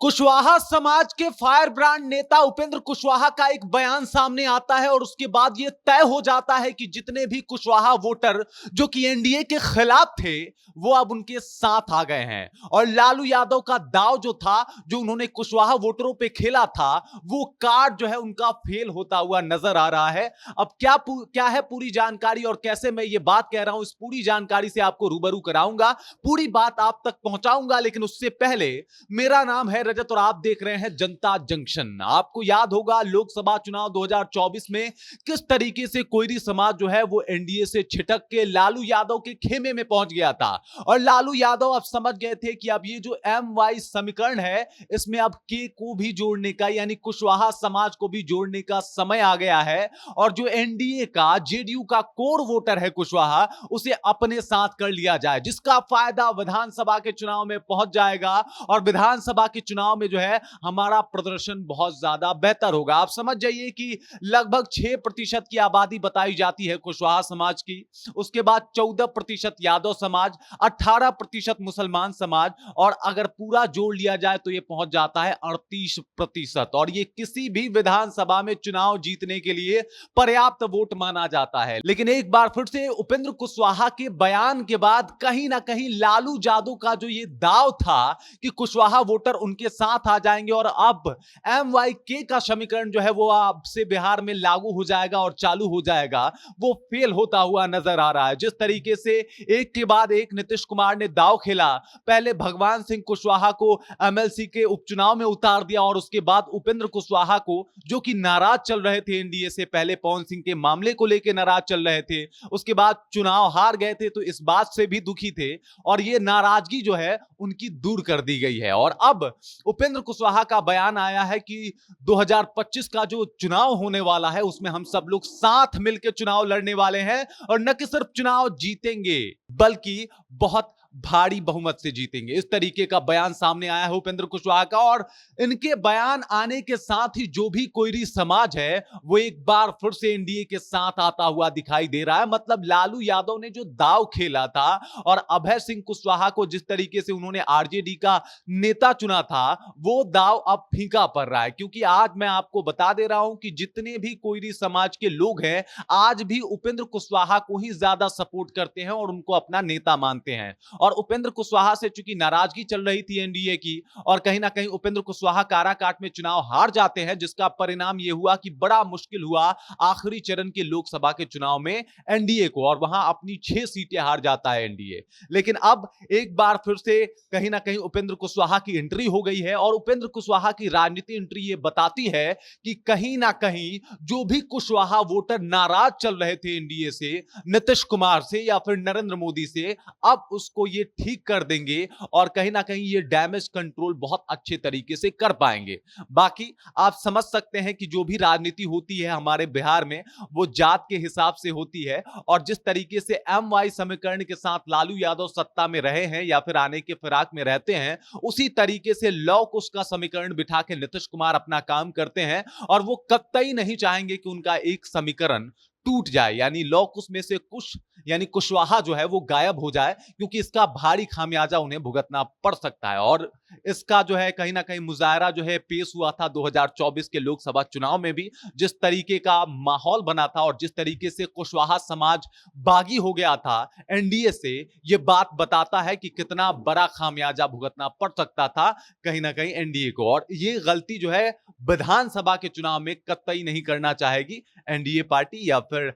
कुशवाहा समाज के fire brand नेता उपेंद्र कुशवाहा का एक बयान सामने आता है और उसके बाद यह तय हो जाता है कि जितने भी कुशवाहा वोटर जो कि एनडीए के खिलाफ थे वो अब उनके साथ आ गए हैं। और लालू यादव का दाव जो था, जो उन्होंने कुशवाहा वोटरों पे खेला था, वो कार्ड जो है उनका फेल होता हुआ नजर आ रहा है। अब क्या है पूरी जानकारी और कैसे मैं ये बात कह रहा हूं, इस पूरी जानकारी से आपको रूबरू कराऊंगा, पूरी बात आप तक पहुंचाऊंगा। लेकिन उससे पहले, मेरा नाम है रजत और आप देख रहे हैं जनता जंक्शन। आपको याद होगा लोकसभा चुनाव 2024 में किस तरीके से कोयरी समाज जो है वो एनडीए से छिटक के लालू यादव के खेमे में पहुंच गया था। और लालू यादव अब समझ गए थे कि अब ये जो एम वाई समीकरण है, इसमें अब के को भी जोड़ने का, यानी कुशवाहा समाज को भी जोड़ने का समय आ गया है। और जो एनडीए का, जेडीयू का कोर वोटर है कुशवाहा, उसे अपने साथ कर लिया जाए, जिसका फायदा विधानसभा के चुनाव में पहुंच जाएगा। और विधानसभा के चुनाव में जो है हमारा प्रदर्शन बहुत ज्यादा बेहतर होगा। आप समझ जाइए कि लगभग 6% की आबादी बताई जाती है कुशवाहा समाज की, उसके बाद 14% यादव समाज, 18% मुसलमान समाज, और अगर पूरा जोड़ लिया जाए तो यह पहुंच जाता है 38%। और यह किसी भी विधानसभा में चुनाव जीतने के लिए पर्याप्त वोट माना जाता है। लेकिन एक बार फिर से उपेंद्र कुशवाहा के बयान के बाद कहीं ना कहीं लालू यादव का जो ये दाव था कि कुशवाहा वोटर उनके साथ आ जाएंगे और अब एमवाईके का समीकरण जो है वो अब से बिहार में लागू हो जाएगा और चालू हो जाएगा, वो फेल होता हुआ नजर आ रहा है। जिस तरीके से एक के बाद एक नीतीश कुमार ने दाव खेला, पहले भगवान सिंह कुशवाहा को एमएलसी के उपचुनाव में उतार दिया और उसके बाद उपेंद्र कुशवाहा को, जो कि नाराज चल रहे थे एनडीए से, पहले पवन सिंह के मामले को लेकर नाराज चल रहे थे, उसके बाद चुनाव हार गए थे तो इस बात से भी दुखी थे, और ये नाराजगी जो है उनकी दूर कर दी गई है। और अब उपेंद्र कुशवाहा का बयान आया है कि 2025 का जो चुनाव होने वाला है उसमें हम सब लोग साथ मिलकर चुनाव लड़ने वाले हैं, और न कि सिर्फ चुनाव जीतेंगे बल्कि बहुत भारी बहुमत से जीतेंगे। इस तरीके का बयान सामने आया है उपेंद्र कुशवाहा का। और इनके बयान आने के साथ ही जो भी कोयरी समाज है वो एक बार फिर से एनडीए के साथ आता हुआ दिखाई दे रहा है। मतलब लालू यादव ने जो दाव खेला था और अभय सिंह कुशवाहा को जिस तरीके से उन्होंने आरजेडी का नेता चुना था, वो दाव अब फीका पड़ रहा है। क्योंकि आज मैं आपको बता दे रहा हूं कि जितने भी कोयरी समाज के लोग हैं आज भी उपेंद्र कुशवाहा को ही ज्यादा सपोर्ट करते हैं और उनको अपना नेता मानते हैं। और उपेंद्र कुशवाहा से चूंकि नाराजगी चल रही थी एनडीए की, और कहीं ना कहीं उपेंद्र कुशवाहा काराकाट में चुनाव हार जाते हैं, जिसका परिणाम यह हुआ कि बड़ा मुश्किल हुआ आखिरी चरण के लोकसभा के चुनाव में एनडीए को, और वहां अपनी 6 सीटें हार जाता है एनडीए। लेकिन अब एक बार फिर से कहीं ना कहीं उपेंद्र कुशवाहा की एंट्री हो गई है, और उपेंद्र कुशवाहा की राजनीति एंट्री ये बताती है कि कहीं ना कहीं जो भी कुशवाहा वोटर नाराज चल रहे थे एनडीए से, नीतीश कुमार से या फिर नरेंद्र मोदी से, अब उसको ये ठीक कर देंगे और कहीं ना कहीं ये डैमेज कंट्रोल बहुत अच्छे तरीके से कर पाएंगे। बाकी आप समझ सकते हैं कि जो भी राजनीति होती है हमारे बिहार में वो जात के हिसाब से होती है, और जिस तरीके से एम वाई समीकरण के साथ लालू यादव सत्ता में रहे हैं या फिर आने के फिराक में रहते हैं, उसी तरीके से लौ कुश का समीकरण बिठा के नीतीश कुमार अपना काम करते हैं। और वो कतई नहीं चाहेंगे कि उनका एक समीकरण टूट जाए, यानी लौ कुश में से कुश यानी कुशवाहा जो है वो गायब हो जाए, क्योंकि इसका भारी खामियाजा उन्हें भुगतना पड़ सकता है। और इसका जो है कहीं ना कहीं मुजाहरा जो है पेश हुआ था 2024 के लोकसभा चुनाव में भी, जिस तरीके का माहौल बना था और जिस तरीके से कुशवाहा समाज बागी हो गया था एनडीए से, यह बात बताता है कि कितना बड़ा खामियाजा भुगतना पड़ सकता था कहीं ना कहीं एनडीए को। और ये गलती जो है विधानसभा के चुनाव में कतई नहीं करना चाहेगी एनडीए पार्टी या फिर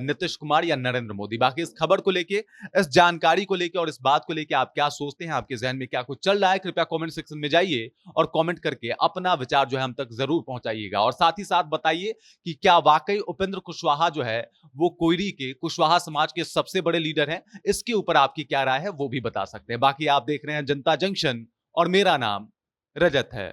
नीतीश कुमार या नरेंद्र मोदी। बाकी इस खबर को लेके, इस जानकारी को लेके और इस बात को लेके आप क्या सोचते हैं, आपके जहन में क्या कुछ चल रहा है, कृपया कमेंट सेक्शन में जाइए और कमेंट करके अपना विचार जो है हम तक जरूर पहुंचाइएगा। और साथ ही साथ बताइए कि क्या वाकई उपेंद्र कुशवाहा जो है वो कोयरी के, कुशवाहा समाज के सबसे बड़े लीडर हैं। इसके ऊपर आपकी क्या राय है वो भी बता सकते हैं। बाकी आप देख रहे हैं जनता जंक्शन और मेरा नाम रजत है।